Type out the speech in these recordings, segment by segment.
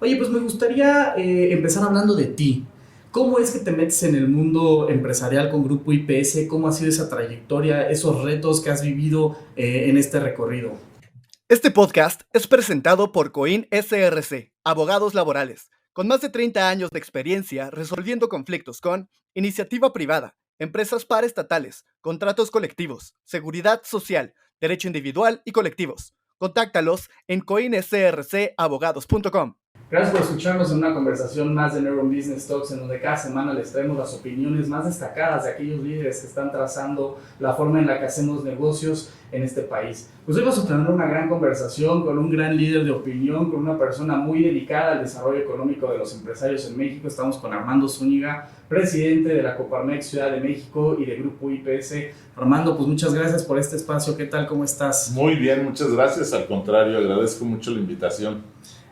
Oye, pues me gustaría empezar hablando de ti. ¿Cómo es que te metes en el mundo empresarial con Grupo IPS? ¿Cómo ha sido esa trayectoria, esos retos que has vivido en este recorrido? Este podcast es presentado por Coin SRC, abogados laborales, con más de 30 años de experiencia resolviendo conflictos con iniciativa privada, empresas paraestatales, contratos colectivos, seguridad social, derecho individual y colectivos. Contáctalos en coinsrcabogados.com. Gracias por escucharnos en una conversación más de Neuron Business Talks, en donde cada semana les traemos las opiniones más destacadas de aquellos líderes que están trazando la forma en la que hacemos negocios en este país. Pues hoy vamos a tener una gran conversación con un gran líder de opinión, con una persona muy dedicada al desarrollo económico de los empresarios en México. Estamos con Armando Zúñiga, presidente de la Coparmex Ciudad de México y de Grupo IPS. Armando, pues muchas gracias por este espacio. ¿Qué tal? ¿Cómo estás? Muy bien, muchas gracias. Al contrario, agradezco mucho la invitación.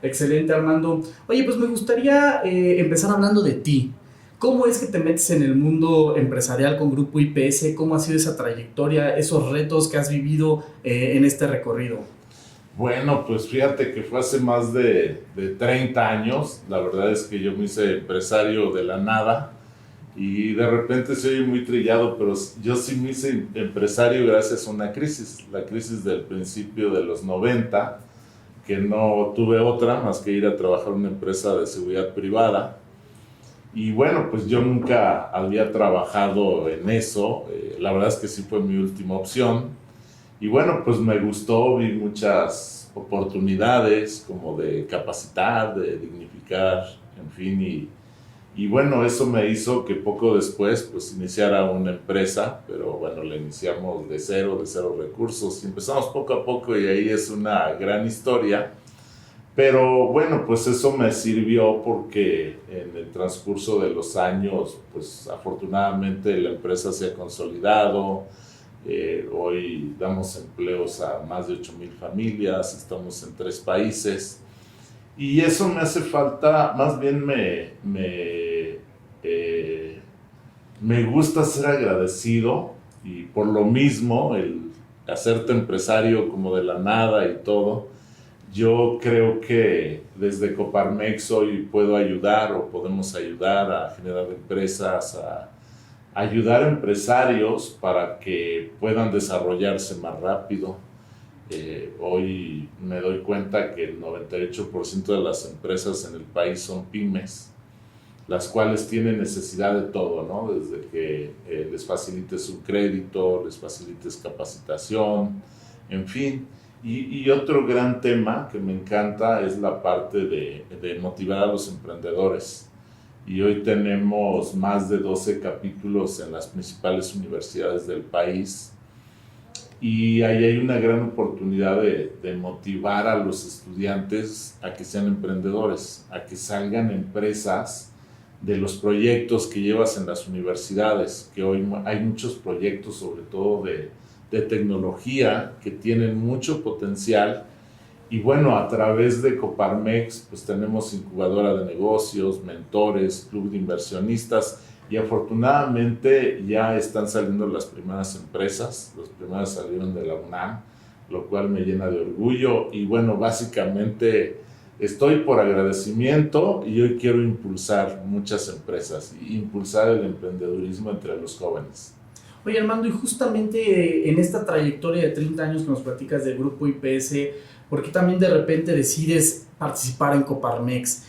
Excelente, Armando. Oye, pues me gustaría empezar hablando de ti. ¿Cómo es que te metes en el mundo empresarial con Grupo IPS? ¿Cómo ha sido esa trayectoria, esos retos que has vivido en este recorrido? Bueno, pues fíjate que fue hace más de 30 años. La verdad es que yo me hice empresario de la nada y de repente soy muy trillado, pero yo sí me hice empresario gracias a una crisis, la crisis del principio de los 90, que no tuve otra más que ir a trabajar en una empresa de seguridad privada. Y bueno, pues yo nunca había trabajado en eso, la verdad es que sí fue mi última opción. Y bueno, pues me gustó, vi muchas oportunidades como de capacitar, de dignificar, en fin, y bueno, eso me hizo que poco después pues iniciara una empresa, pero bueno, la iniciamos de cero recursos, y empezamos poco a poco y ahí es una gran historia. Pero bueno, pues eso me sirvió porque en el transcurso de los años, pues afortunadamente la empresa se ha consolidado. Hoy damos empleos a más de 8,000 familias, estamos en 3 países y eso me hace falta, más bien me gusta ser agradecido y por lo mismo el hacerte empresario como de la nada y todo. Yo creo que desde Coparmex hoy puedo ayudar o podemos ayudar a generar empresas, a ayudar a empresarios para que puedan desarrollarse más rápido. Hoy me doy cuenta que el 98% de las empresas en el país son pymes, las cuales tienen necesidad de todo, ¿no? Desde que les facilites un crédito, les facilites capacitación, en fin. Y otro gran tema que me encanta es la parte de motivar a los emprendedores. Y hoy tenemos más de 12 capítulos en las principales universidades del país. Y ahí hay una gran oportunidad de motivar a los estudiantes a que sean emprendedores, a que salgan empresas de los proyectos que llevas en las universidades, que hoy hay muchos proyectos, sobre todo de tecnología, que tienen mucho potencial. Y bueno, a través de Coparmex, pues tenemos incubadora de negocios, mentores, club de inversionistas, y afortunadamente ya están saliendo las primeras empresas, las primeras salieron de la UNAM, lo cual me llena de orgullo. Y bueno, básicamente estoy por agradecimiento y hoy quiero impulsar muchas empresas, y impulsar el emprendedurismo entre los jóvenes. Oye, Armando, y justamente en esta trayectoria de 30 años que nos platicas del Grupo IPS, ¿por qué también de repente decides participar en Coparmex?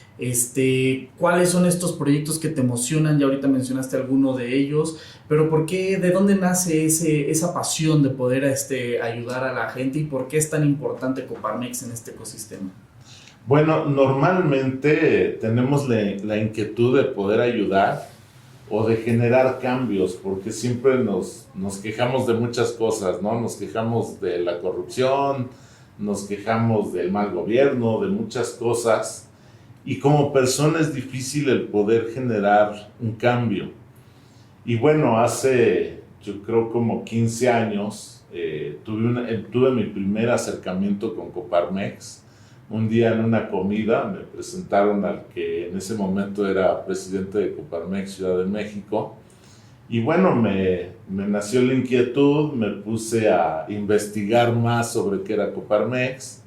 ¿Cuáles son estos proyectos que te emocionan? Ya ahorita mencionaste alguno de ellos, pero ¿por qué, de dónde nace esa pasión de poder ayudar a la gente y por qué es tan importante Coparmex en este ecosistema? Bueno, normalmente tenemos la inquietud de poder ayudar o de generar cambios, porque siempre nos quejamos de muchas cosas, ¿no? Nos quejamos de la corrupción, nos quejamos del mal gobierno, de muchas cosas, y como persona es difícil el poder generar un cambio. Y bueno, hace yo creo como 15 años tuve mi primer acercamiento con Coparmex. Un día en una comida me presentaron al que en ese momento era presidente de Coparmex Ciudad de México. Y bueno, me nació la inquietud, me puse a investigar más sobre qué era Coparmex.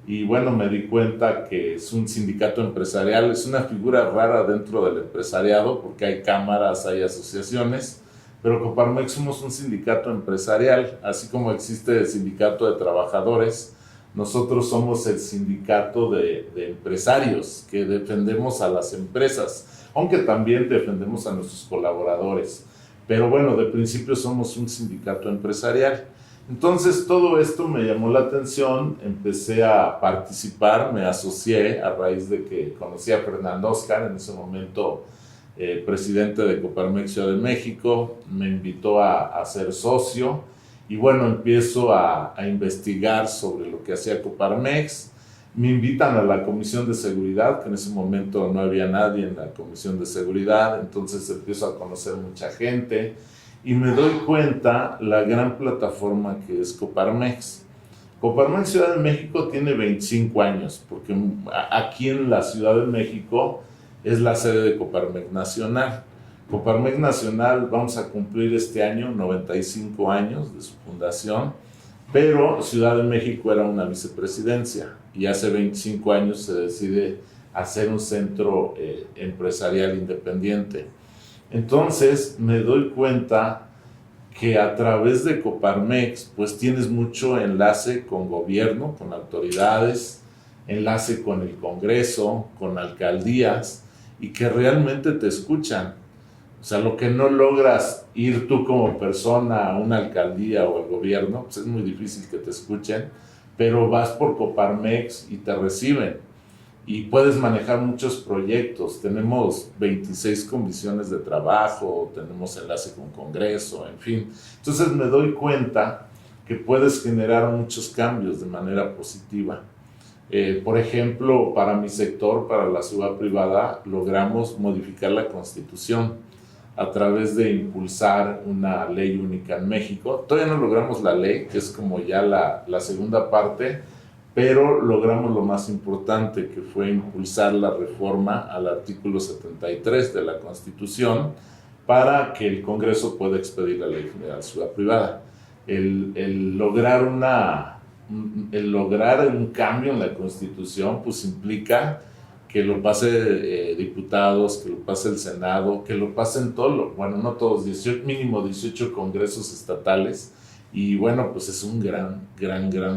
y bueno, me di cuenta que es un sindicato empresarial, es una figura rara dentro del empresariado porque hay cámaras, hay asociaciones, pero Coparmex somos un sindicato empresarial, así como existe el sindicato de trabajadores. Nosotros somos el sindicato de empresarios que defendemos a las empresas, aunque también defendemos a nuestros colaboradores. Pero bueno, de principio somos un sindicato empresarial. Entonces todo esto me llamó la atención, empecé a participar, me asocié a raíz de que conocí a Fernando Oscar, en ese momento presidente de Coparmex Ciudad de México, me invitó a ser socio y bueno, empiezo a investigar sobre lo que hacía Coparmex. Me invitan a la Comisión de Seguridad, que en ese momento no había nadie en la Comisión de Seguridad, entonces empiezo a conocer mucha gente y me doy cuenta la gran plataforma que es Coparmex. Coparmex Ciudad de México tiene 25 años, porque aquí en la Ciudad de México es la sede de Coparmex Nacional. Coparmex Nacional vamos a cumplir este año 95 años de su fundación, pero Ciudad de México era una vicepresidencia y hace 25 años se decide hacer un centro empresarial independiente. Entonces me doy cuenta que a través de Coparmex pues tienes mucho enlace con gobierno, con autoridades, enlace con el Congreso, con alcaldías y que realmente te escuchan. O sea, lo que no logras ir tú como persona a una alcaldía o al gobierno, pues es muy difícil que te escuchen, pero vas por Coparmex y te reciben. Y puedes manejar muchos proyectos. Tenemos 26 comisiones de trabajo, tenemos enlace con Congreso, en fin. Entonces me doy cuenta que puedes generar muchos cambios de manera positiva. Por ejemplo, para mi sector, para la seguridad privada, logramos modificar la Constitución a través de impulsar una ley única en México. Todavía no logramos la ley, que es como ya la segunda parte, pero logramos lo más importante, que fue impulsar la reforma al artículo 73 de la Constitución para que el Congreso pueda expedir la Ley General de Seguridad Privada. El lograr un cambio en la Constitución pues implica que lo pase diputados, que lo pase el Senado, que lo pasen todos, bueno, no todos, mínimo 18 congresos estatales, y bueno, pues es un gran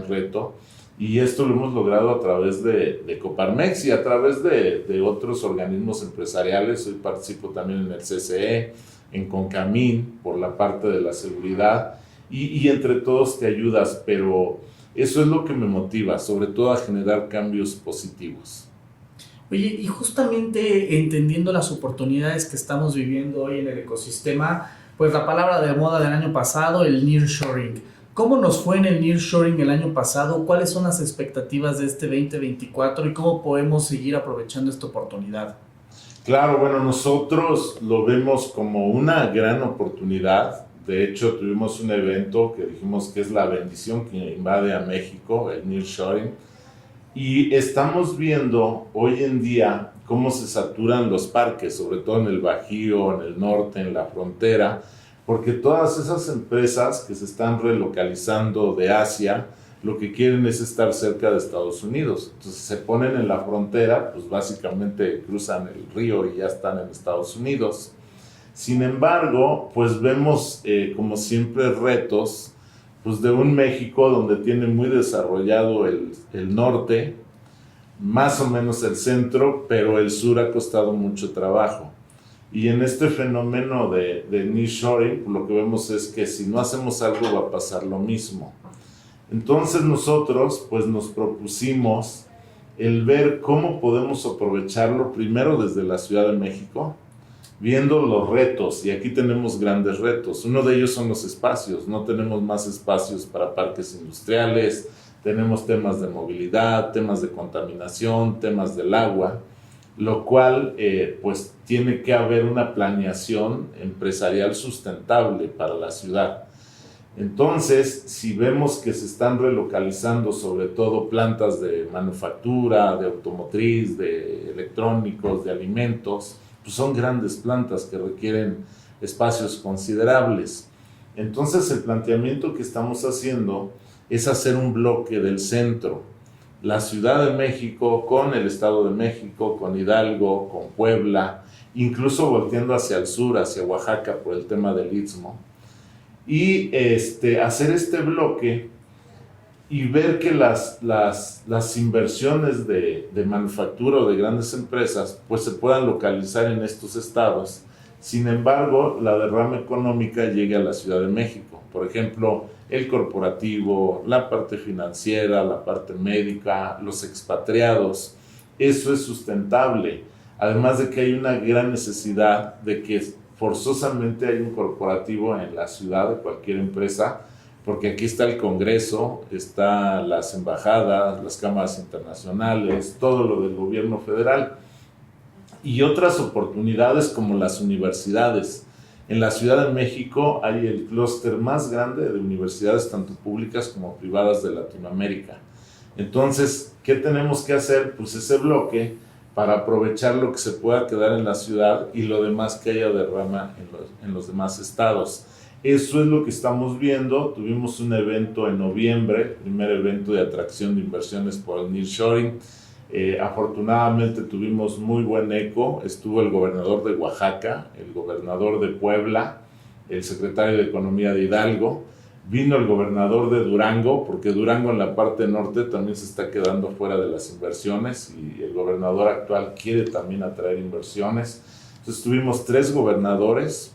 reto, y esto lo hemos logrado a través de Coparmex y a través de otros organismos empresariales. Hoy participo también en el CCE, en Concamín, por la parte de la seguridad, y entre todos te ayudas, pero eso es lo que me motiva, sobre todo a generar cambios positivos. Oye, y justamente entendiendo las oportunidades que estamos viviendo hoy en el ecosistema, pues la palabra de moda del año pasado, el nearshoring. ¿Cómo nos fue en el nearshoring el año pasado? ¿Cuáles son las expectativas de este 2024 y cómo podemos seguir aprovechando esta oportunidad? Claro, bueno, nosotros lo vemos como una gran oportunidad. De hecho, tuvimos un evento que dijimos que es la bendición que invade a México, el nearshoring. Y estamos viendo hoy en día cómo se saturan los parques, sobre todo en el Bajío, en el norte, en la frontera, porque todas esas empresas que se están relocalizando de Asia, lo que quieren es estar cerca de Estados Unidos. Entonces se ponen en la frontera, pues básicamente cruzan el río y ya están en Estados Unidos. Sin embargo, pues vemos como siempre retos pues de un México donde tiene muy desarrollado el norte, más o menos el centro, pero el sur ha costado mucho trabajo. Y en este fenómeno de nearshoring, lo que vemos es que si no hacemos algo va a pasar lo mismo. Entonces nosotros pues nos propusimos el ver cómo podemos aprovecharlo primero desde la Ciudad de México, viendo los retos, y aquí tenemos grandes retos. Uno de ellos son los espacios. No tenemos más espacios para parques industriales, tenemos temas de movilidad, temas de contaminación, temas del agua, lo cual pues tiene que haber una planeación empresarial sustentable para la ciudad. Entonces, si vemos que se están relocalizando sobre todo plantas de manufactura, de automotriz, de electrónicos, de alimentos, pues son grandes plantas que requieren espacios considerables. Entonces el planteamiento que estamos haciendo es hacer un bloque del centro. la Ciudad de México con el Estado de México, con Hidalgo, con Puebla, incluso volteando hacia el sur, hacia Oaxaca por el tema del Istmo, y hacer este bloque y ver que las inversiones de manufactura o de grandes empresas pues se puedan localizar en estos estados. Sin embargo, la derrama económica llegue a la Ciudad de México. Por ejemplo, el corporativo, la parte financiera, la parte médica, los expatriados. Eso es sustentable. Además de que hay una gran necesidad de que forzosamente hay un corporativo en la ciudad de cualquier empresa, porque aquí está el Congreso, están las embajadas, las cámaras internacionales, todo lo del gobierno federal y otras oportunidades como las universidades. En la Ciudad de México hay el clúster más grande de universidades, tanto públicas como privadas de Latinoamérica. Entonces, ¿qué tenemos que hacer? Pues ese bloque para aprovechar lo que se pueda quedar en la ciudad y lo demás que haya derrama en los demás estados. Eso es lo que estamos viendo. Tuvimos un evento en noviembre, el primer evento de atracción de inversiones por el nearshoring. Afortunadamente tuvimos muy buen eco. Estuvo el gobernador de Oaxaca, el gobernador de Puebla, el secretario de Economía de Hidalgo. Vino el gobernador de Durango, porque Durango en la parte norte también se está quedando fuera de las inversiones y el gobernador actual quiere también atraer inversiones. Entonces tuvimos 3 gobernadores.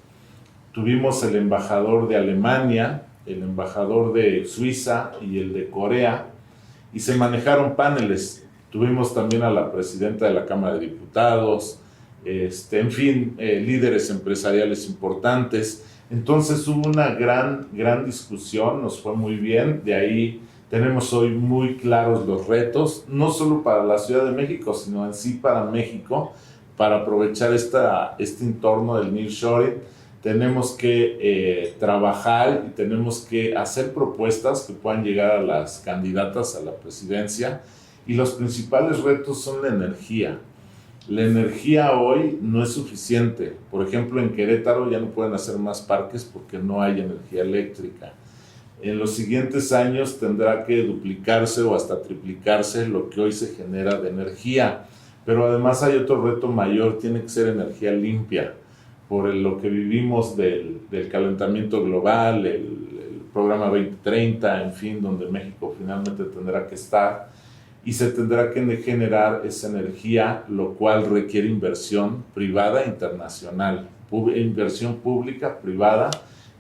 Tuvimos el embajador de Alemania, el embajador de Suiza y el de Corea, y se manejaron paneles. Tuvimos también a la presidenta de la Cámara de Diputados, en fin, líderes empresariales importantes. Entonces hubo una gran discusión, nos fue muy bien. De ahí tenemos hoy muy claros los retos, no solo para la Ciudad de México, sino en sí para México, para aprovechar este entorno del nearshoring. Tenemos que trabajar y tenemos que hacer propuestas que puedan llegar a las candidatas a la presidencia. Y los principales retos son la energía. La energía hoy no es suficiente. Por ejemplo, en Querétaro ya no pueden hacer más parques porque no hay energía eléctrica. En los siguientes años tendrá que duplicarse o hasta triplicarse lo que hoy se genera de energía. Pero además hay otro reto mayor, tiene que ser energía limpia. Por lo que vivimos del calentamiento global, el programa 2030, en fin, donde México finalmente tendrá que estar y se tendrá que generar esa energía, lo cual requiere inversión privada internacional, inversión pública, privada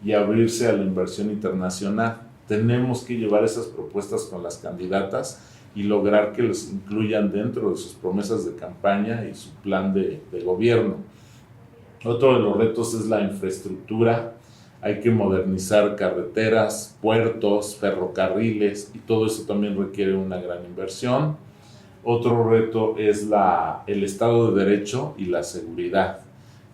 y abrirse a la inversión internacional. Tenemos que llevar esas propuestas con las candidatas y lograr que los incluyan dentro de sus promesas de campaña y su plan de gobierno. Otro de los retos es la infraestructura. Hay que modernizar carreteras, puertos, ferrocarriles y todo eso también requiere una gran inversión. Otro reto es el Estado de Derecho y la seguridad,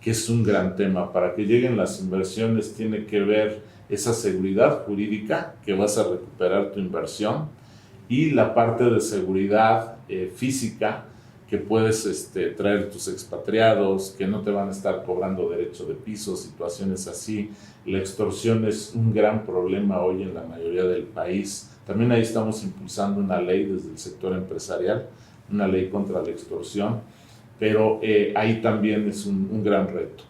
que es un gran tema. Para que lleguen las inversiones tiene que ver esa seguridad jurídica, que vas a recuperar tu inversión, y la parte de seguridad física, que puedes traer tus expatriados, que no te van a estar cobrando derecho de piso, situaciones así. La extorsión es un gran problema hoy en la mayoría del país. También ahí estamos impulsando una ley desde el sector empresarial, una ley contra la extorsión, pero ahí también es un gran reto.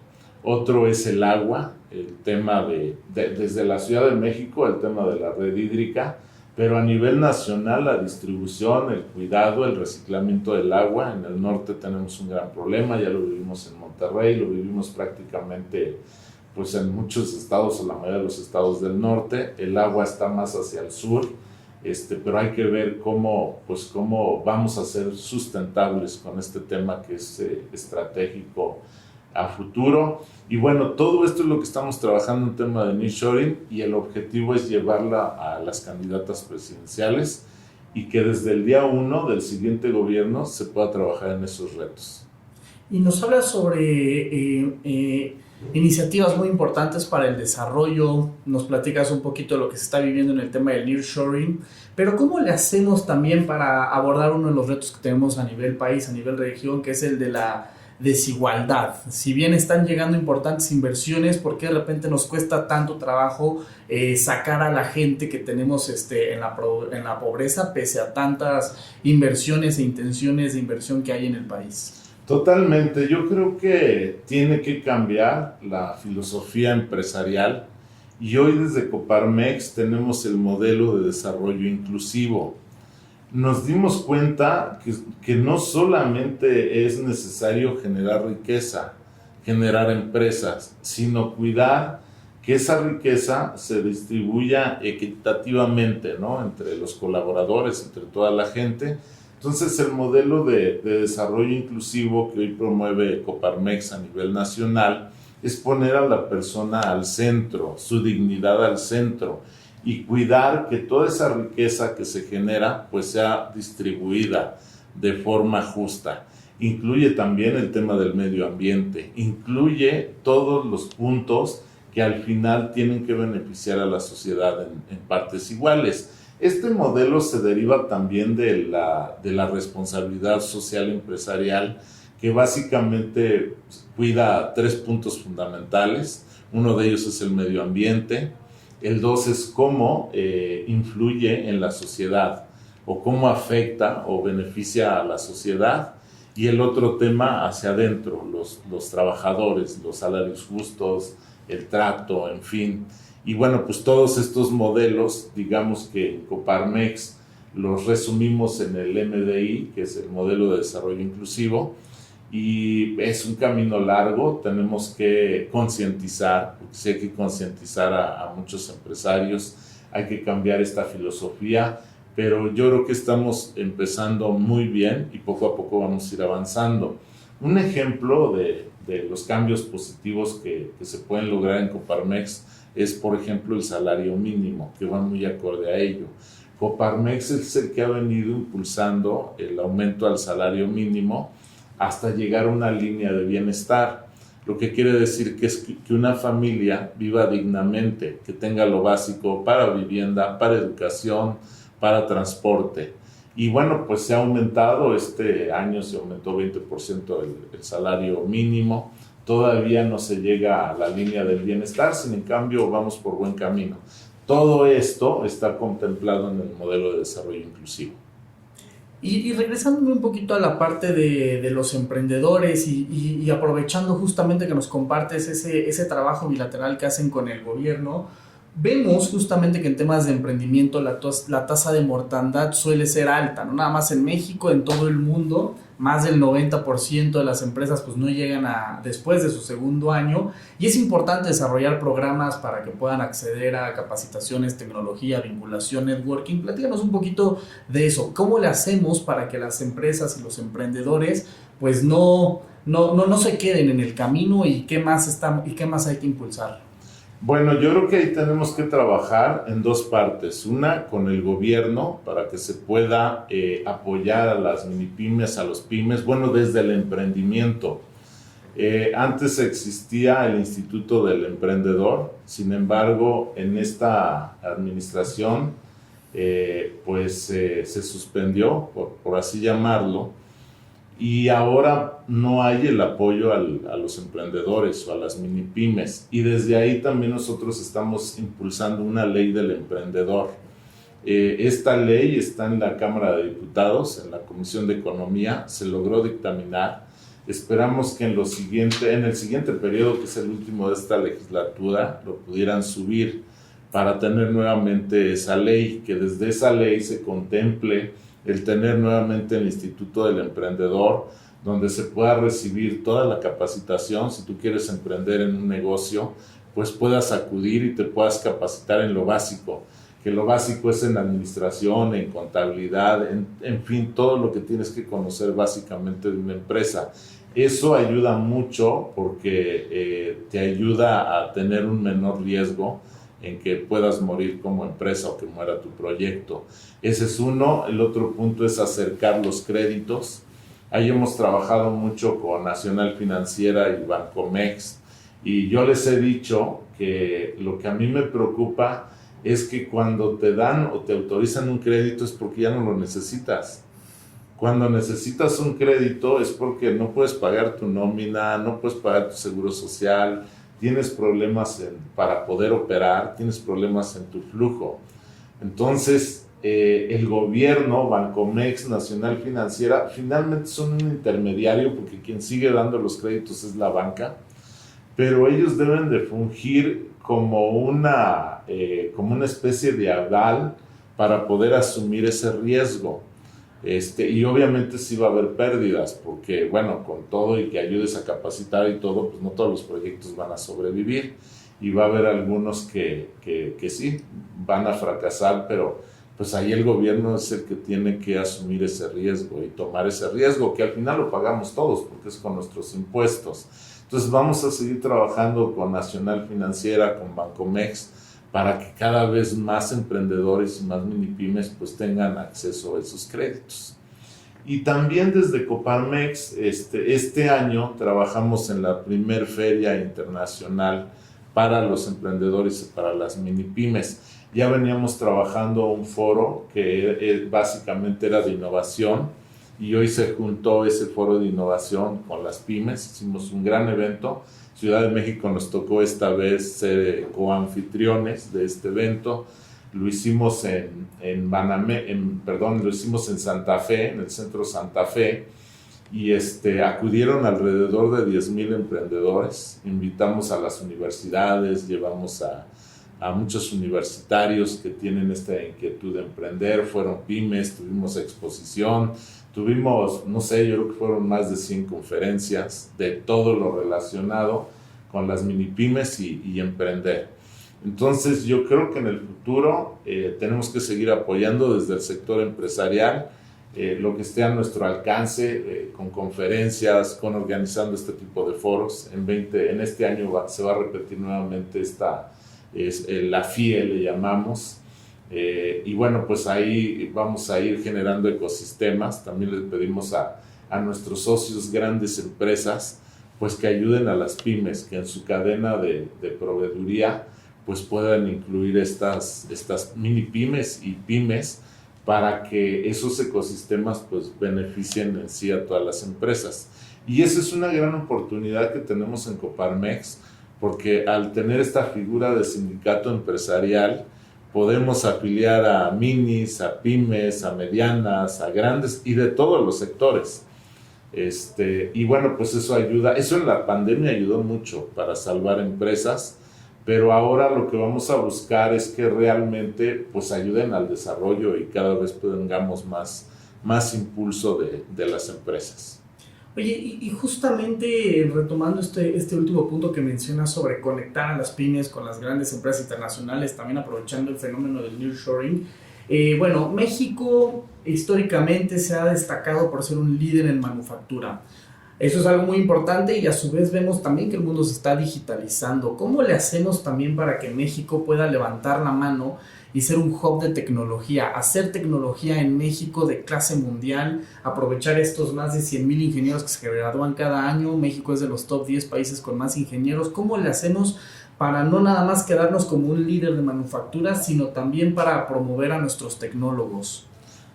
Otro es el agua, el tema desde la Ciudad de México, el tema de la red hídrica, pero a nivel nacional la distribución, el cuidado, el reciclamiento del agua. En el norte tenemos un gran problema, ya lo vivimos en Monterrey, lo vivimos prácticamente pues en muchos estados, o la mayoría de los estados del norte. El agua está más hacia el sur, pero hay que ver cómo vamos a ser sustentables con este tema que es estratégico a futuro. Y bueno, todo esto es lo que estamos trabajando en tema de nearshoring, y el objetivo es llevarla a las candidatas presidenciales y que desde el día 1 del siguiente gobierno se pueda trabajar en esos retos. Y nos habla sobre iniciativas muy importantes para el desarrollo, nos platicas un poquito de lo que se está viviendo en el tema del nearshoring, pero ¿cómo le hacemos también para abordar uno de los retos que tenemos a nivel país, a nivel región, que es el de la desigualdad. Si bien están llegando importantes inversiones, ¿por qué de repente nos cuesta tanto trabajo sacar a la gente que tenemos en la pobreza pese a tantas inversiones e intenciones de inversión que hay en el país? Totalmente, yo creo que tiene que cambiar la filosofía empresarial y hoy desde Coparmex tenemos el modelo de desarrollo inclusivo. Nos dimos cuenta que no solamente es necesario generar riqueza, generar empresas, sino cuidar que esa riqueza se distribuya equitativamente, ¿no? Entre los colaboradores, entre toda la gente. Entonces, el modelo de desarrollo inclusivo que hoy promueve Coparmex a nivel nacional es poner a la persona al centro, su dignidad al centro, y cuidar que toda esa riqueza que se genera pues sea distribuida de forma justa. Incluye también el tema del medio ambiente, incluye todos los puntos que al final tienen que beneficiar a la sociedad en partes iguales. Este modelo se deriva también de la responsabilidad social empresarial, que básicamente cuida 3 puntos fundamentales. Uno de ellos es el medio ambiente. El 2 es cómo influye en la sociedad o cómo afecta o beneficia a la sociedad. Y el otro tema hacia adentro, los trabajadores, los salarios justos, el trato, en fin. Y bueno, pues todos estos modelos, digamos que en Coparmex los resumimos en el MDI, que es el modelo de desarrollo inclusivo, y es un camino largo. Tenemos que concientizar, porque sí hay que concientizar a muchos empresarios, hay que cambiar esta filosofía, pero yo creo que estamos empezando muy bien y poco a poco vamos a ir avanzando. Un ejemplo de los cambios positivos que se pueden lograr en Coparmex es, por ejemplo, el salario mínimo, que va muy acorde a ello. Coparmex es el que ha venido impulsando el aumento al salario mínimo hasta llegar a una línea de bienestar, lo que quiere decir que es que una familia viva dignamente, que tenga lo básico para vivienda, para educación, para transporte. Y bueno, pues se ha aumentado, este año se aumentó 20% el salario mínimo. Todavía no se llega a la línea del bienestar, sin en cambio vamos por buen camino. Todo esto está contemplado en el modelo de desarrollo inclusivo. Y regresándome un poquito a la parte de los emprendedores y aprovechando justamente que nos compartes ese trabajo bilateral que hacen con el gobierno, vemos justamente que en temas de emprendimiento la tasa de mortandad suele ser alta, no nada más en México, en todo el mundo. Más del 90% de las empresas pues no llegan después de su segundo año, y es importante desarrollar programas para que puedan acceder a capacitaciones, tecnología, vinculación, networking. Platícanos un poquito de eso. ¿Cómo le hacemos para que las empresas y los emprendedores pues no se queden en el camino, y qué más hay que impulsar? Bueno, yo creo que ahí tenemos que trabajar en 2 partes. Una, con el gobierno, para que se pueda apoyar a las minipymes, a los pymes, bueno, desde el emprendimiento. Antes existía el Instituto del Emprendedor, sin embargo, en esta administración, se suspendió, por así llamarlo, y ahora no hay el apoyo a los emprendedores o a las minipymes, y desde ahí también nosotros estamos impulsando una ley del emprendedor. Esta ley está en la Cámara de Diputados, en la Comisión de Economía, se logró dictaminar. Esperamos que en el siguiente periodo, que es el último de esta legislatura, lo pudieran subir para tener nuevamente esa ley, que desde esa ley se contemple el tener nuevamente el Instituto del Emprendedor, donde se pueda recibir toda la capacitación. Si tú quieres emprender en un negocio, pues puedas acudir y te puedas capacitar en lo básico, que lo básico es en administración, en contabilidad, en fin, todo lo que tienes que conocer básicamente de una empresa. Eso ayuda mucho porque te ayuda a tener un menor riesgo en que puedas morir como empresa o que muera tu proyecto. Ese es uno. El otro punto es acercar los créditos. Ahí hemos trabajado mucho con Nacional Financiera y Bancomex, y yo les he dicho que lo que a mí me preocupa es que cuando te dan o te autorizan un crédito es porque ya no lo necesitas. Cuando necesitas un crédito es porque no puedes pagar tu nómina, no puedes pagar tu seguro social, tienes problemas para poder operar, tienes problemas en tu flujo. Entonces, el gobierno, Bancomext, Nacional Financiera, finalmente son un intermediario porque quien sigue dando los créditos es la banca, pero ellos deben de fungir como una especie de aval para poder asumir ese riesgo. Y obviamente sí va a haber pérdidas, porque bueno, con todo y que ayudes a capacitar y todo, pues no todos los proyectos van a sobrevivir y va a haber algunos que sí van a fracasar, pero pues ahí el gobierno es el que tiene que asumir ese riesgo y tomar ese riesgo, que al final lo pagamos todos porque es con nuestros impuestos. Entonces vamos a seguir trabajando con Nacional Financiera, con Bancomext, para que cada vez más emprendedores y más minipymes pues tengan acceso a esos créditos. Y también desde Coparmex, este año trabajamos en la primer feria internacional para los emprendedores y para las minipymes. Ya veníamos trabajando un foro que básicamente era de innovación y hoy se juntó ese foro de innovación con las pymes, hicimos un gran evento. Ciudad de México nos tocó esta vez ser coanfitriones de este evento. Lo hicimos lo hicimos en Santa Fe, en el centro Santa Fe, y acudieron alrededor de 10,000 emprendedores. Invitamos a las universidades, llevamos a muchos universitarios que tienen esta inquietud de emprender, fueron pymes, tuvimos exposición, tuvimos, no sé, yo creo que fueron más de 100 conferencias de todo lo relacionado con las minipymes y emprender. Entonces yo creo que en el futuro tenemos que seguir apoyando desde el sector empresarial lo que esté a nuestro alcance, con conferencias, con organizando este tipo de foros. En este año se va a repetir nuevamente la FIE, le llamamos. Y bueno, pues ahí vamos a ir generando ecosistemas. También les pedimos a nuestros socios, grandes empresas, pues que ayuden a las pymes, que en su cadena de proveeduría pues puedan incluir estas mini pymes y pymes para que esos ecosistemas pues beneficien en sí a todas las empresas. Y esa es una gran oportunidad que tenemos en Coparmex, porque al tener esta figura de sindicato empresarial, podemos afiliar a minis, a pymes, a medianas, a grandes y de todos los sectores. Y bueno, pues eso en la pandemia ayudó mucho para salvar empresas, pero ahora lo que vamos a buscar es que realmente pues ayuden al desarrollo y cada vez tengamos más impulso de las empresas. Oye, y justamente retomando este último punto que mencionas sobre conectar a las pymes con las grandes empresas internacionales, también aprovechando el fenómeno del nearshoring, bueno, México históricamente se ha destacado por ser un líder en manufactura. Eso es algo muy importante y a su vez vemos también que el mundo se está digitalizando. ¿Cómo le hacemos también para que México pueda levantar la mano y ser un hub de tecnología, hacer tecnología en México de clase mundial, aprovechar estos más de 100,000 ingenieros que se gradúan cada año? México es de los top 10 países con más ingenieros. ¿Cómo le hacemos para no nada más quedarnos como un líder de manufactura, sino también para promover a nuestros tecnólogos?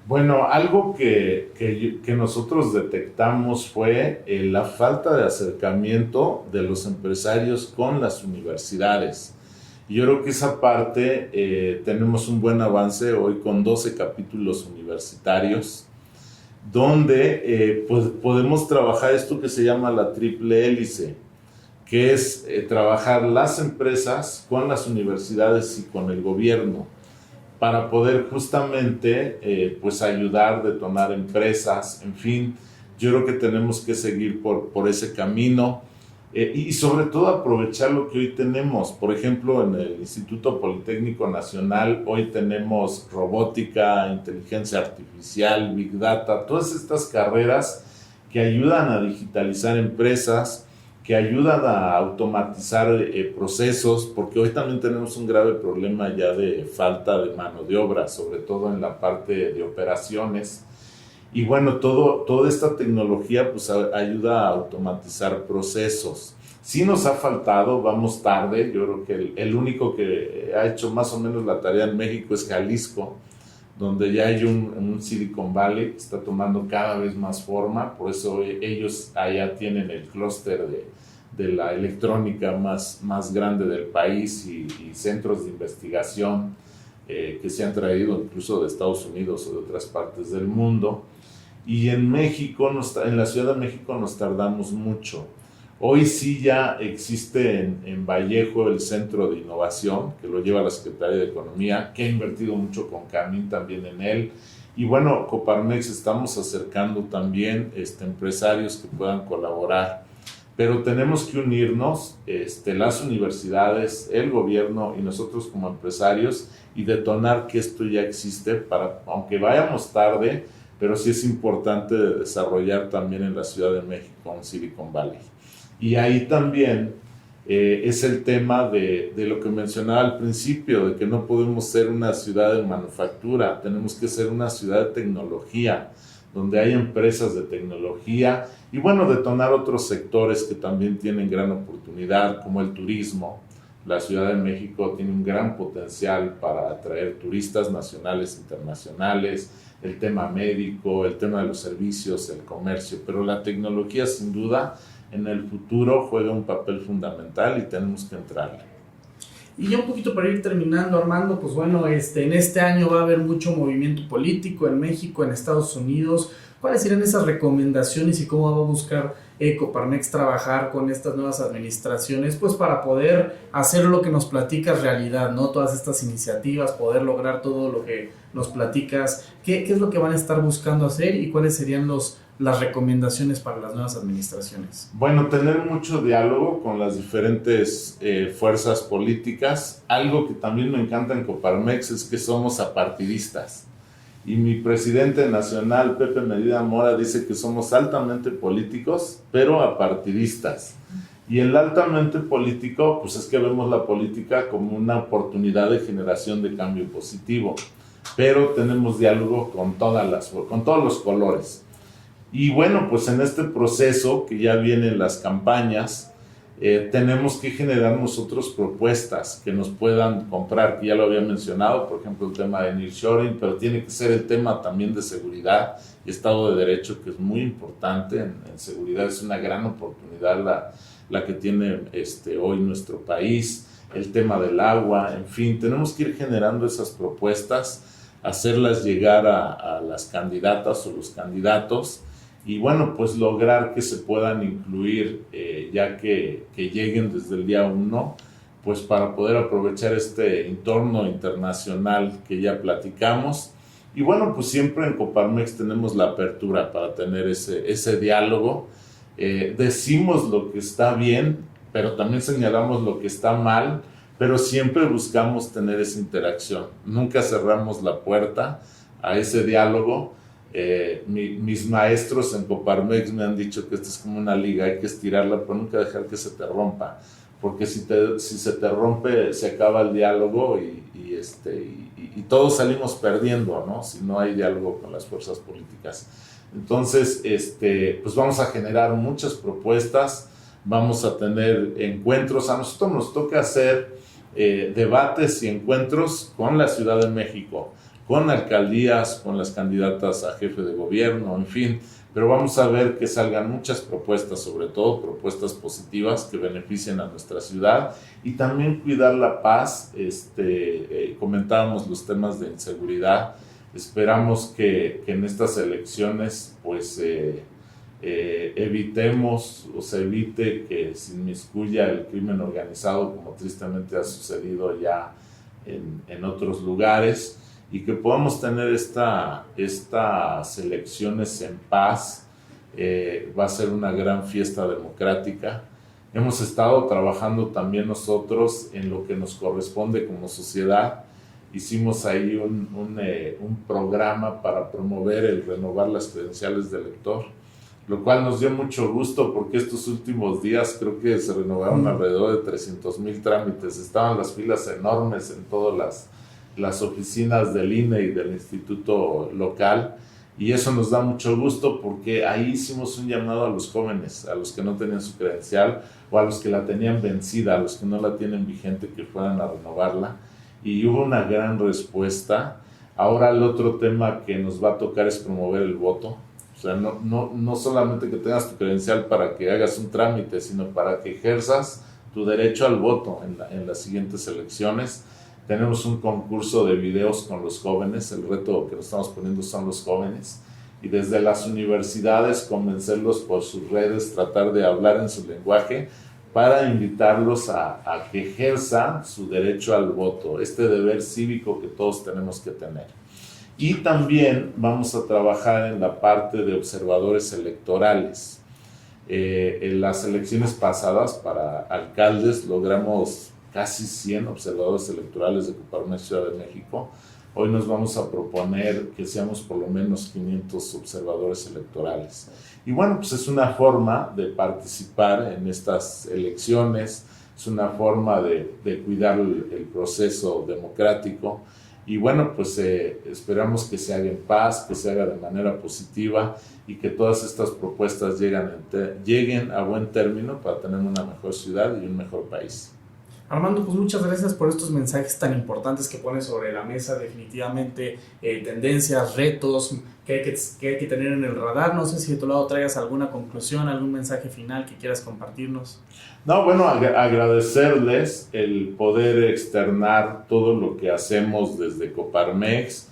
Bueno, algo que nosotros detectamos fue la falta de acercamiento de los empresarios con las universidades. Y yo creo que esa parte tenemos un buen avance hoy con 12 capítulos universitarios, donde pues podemos trabajar esto que se llama la triple hélice, que es trabajar las empresas con las universidades y con el gobierno, para poder justamente pues ayudar, detonar empresas, en fin. Yo creo que tenemos que seguir por ese camino y sobre todo aprovechar lo que hoy tenemos. Por ejemplo, en el Instituto Politécnico Nacional hoy tenemos robótica, inteligencia artificial, Big Data, todas estas carreras que ayudan a digitalizar empresas, que ayudan a automatizar procesos, porque hoy también tenemos un grave problema ya de falta de mano de obra, sobre todo en la parte de operaciones. Y bueno, toda esta tecnología pues ayuda a automatizar procesos. Sí nos ha faltado, vamos tarde. Yo creo que el único que ha hecho más o menos la tarea en México es Jalisco, donde ya hay un Silicon Valley que está tomando cada vez más forma. Por eso ellos allá tienen el clúster de la electrónica más grande del país y centros de investigación que se han traído incluso de Estados Unidos o de otras partes del mundo. Y en México, en la Ciudad de México nos tardamos mucho. Hoy sí ya existe en Vallejo el Centro de Innovación, que lo lleva la Secretaría de Economía, que ha invertido mucho con Camín también en él. Y bueno, Coparmex estamos acercando también empresarios que puedan colaborar. Pero tenemos que unirnos, las universidades, el gobierno y nosotros como empresarios, y detonar que esto ya existe, aunque vayamos tarde, pero sí es importante desarrollar también en la Ciudad de México, en Silicon Valley. Y ahí también es el tema de lo que mencionaba al principio, de que no podemos ser una ciudad de manufactura, tenemos que ser una ciudad de tecnología, donde hay empresas de tecnología y bueno, detonar otros sectores que también tienen gran oportunidad, como el turismo. La Ciudad de México tiene un gran potencial para atraer turistas nacionales e internacionales, el tema médico, el tema de los servicios, el comercio, pero la tecnología sin duda en el futuro juega un papel fundamental y tenemos que entrarle. Y ya un poquito para ir terminando, Armando, pues bueno, en este año va a haber mucho movimiento político en México, en Estados Unidos. ¿Cuáles serían esas recomendaciones y cómo va a buscar Coparmex trabajar con estas nuevas administraciones, pues para poder hacer lo que nos platicas realidad, ¿no? Todas estas iniciativas, poder lograr todo lo que nos platicas. ¿Qué es lo que van a estar buscando hacer y cuáles serían las recomendaciones para las nuevas administraciones? Bueno, tener mucho diálogo con las diferentes fuerzas políticas. Algo que también me encanta en Coparmex es que somos apartidistas. Y mi presidente nacional, Pepe Medina Mora, dice que somos altamente políticos, pero apartidistas. Y el altamente político, pues es que vemos la política como una oportunidad de generación de cambio positivo. Pero tenemos diálogo con todos los colores. Y bueno, pues en este proceso que ya vienen las campañas, tenemos que generar nosotros propuestas que nos puedan comprar, que ya lo había mencionado, por ejemplo el tema de nearshoring, pero tiene que ser el tema también de seguridad y Estado de Derecho, que es muy importante. En seguridad es una gran oportunidad la que tiene hoy nuestro país, el tema del agua, en fin, tenemos que ir generando esas propuestas, hacerlas llegar a las candidatas o los candidatos, y bueno, pues lograr que se puedan incluir ya que lleguen desde el día 1, pues para poder aprovechar este entorno internacional que ya platicamos. Y bueno, pues siempre en Coparmex tenemos la apertura para tener ese diálogo. Decimos lo que está bien, pero también señalamos lo que está mal, pero siempre buscamos tener esa interacción. Nunca cerramos la puerta a ese diálogo. Mis maestros en Coparmex me han dicho que esta es como una liga, hay que estirarla, pero nunca dejar que se te rompa, porque si se te rompe, se acaba el diálogo y todos salimos perdiendo, ¿no? Si no hay diálogo con las fuerzas políticas. Entonces, pues vamos a generar muchas propuestas, vamos a tener encuentros. A nosotros nos toca hacer debates y encuentros con la Ciudad de México, con alcaldías, con las candidatas a jefe de gobierno, en fin, pero vamos a ver que salgan muchas propuestas, sobre todo propuestas positivas que beneficien a nuestra ciudad y también cuidar la paz. Comentábamos los temas de inseguridad, esperamos que en estas elecciones pues evitemos o se evite que se inmiscuya el crimen organizado, como tristemente ha sucedido ya en otros lugares, y que podamos tener estas elecciones en paz. Va a ser una gran fiesta democrática. Hemos estado trabajando también nosotros en lo que nos corresponde como sociedad. Hicimos ahí un programa para promover el renovar las credenciales de elector, lo cual nos dio mucho gusto porque estos últimos días creo que se renovaron alrededor de 300,000 trámites. Estaban las filas enormes en todas las oficinas del INE y del instituto local, y eso nos da mucho gusto porque ahí hicimos un llamado a los jóvenes, a los que no tenían su credencial o a los que la tenían vencida, a los que no la tienen vigente, que fueran a renovarla, y hubo una gran respuesta. Ahora el otro tema que nos va a tocar es promover el voto. O sea, no solamente que tengas tu credencial para que hagas un trámite, sino para que ejerzas tu derecho al voto en las siguientes elecciones. Tenemos un concurso de videos con los jóvenes, el reto que nos estamos poniendo son los jóvenes, y desde las universidades convencerlos por sus redes, tratar de hablar en su lenguaje para invitarlos a que ejerzan su derecho al voto, este deber cívico que todos tenemos que tener. Y también vamos a trabajar en la parte de observadores electorales. En las elecciones pasadas para alcaldes logramos casi 100 observadores electorales de Coparmex Ciudad de México. Hoy nos vamos a proponer que seamos por lo menos 500 observadores electorales. Y bueno, pues es una forma de participar en estas elecciones, es una forma de cuidar el proceso democrático. Y bueno, pues esperamos que se haga en paz, que se haga de manera positiva y que todas estas propuestas lleguen a buen término para tener una mejor ciudad y un mejor país. Armando, pues muchas gracias por estos mensajes tan importantes que pones sobre la mesa. Definitivamente tendencias, retos que hay que tener en el radar. No sé si de tu lado traigas alguna conclusión, algún mensaje final que quieras compartirnos. No, bueno, agradecerles el poder externar todo lo que hacemos desde Coparmex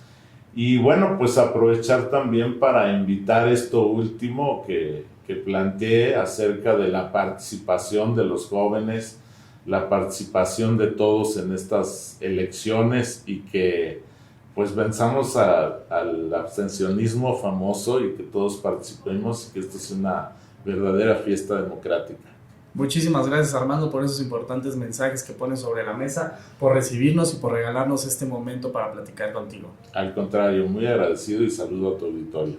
y bueno, pues aprovechar también para invitar esto último que planteé acerca de la participación de los jóvenes, la participación de todos en estas elecciones y que pues venzamos al abstencionismo famoso y que todos participemos y que esto es una verdadera fiesta democrática. Muchísimas gracias, Armando, por esos importantes mensajes que pones sobre la mesa, por recibirnos y por regalarnos este momento para platicar contigo. Al contrario, muy agradecido y saludo a tu auditorio.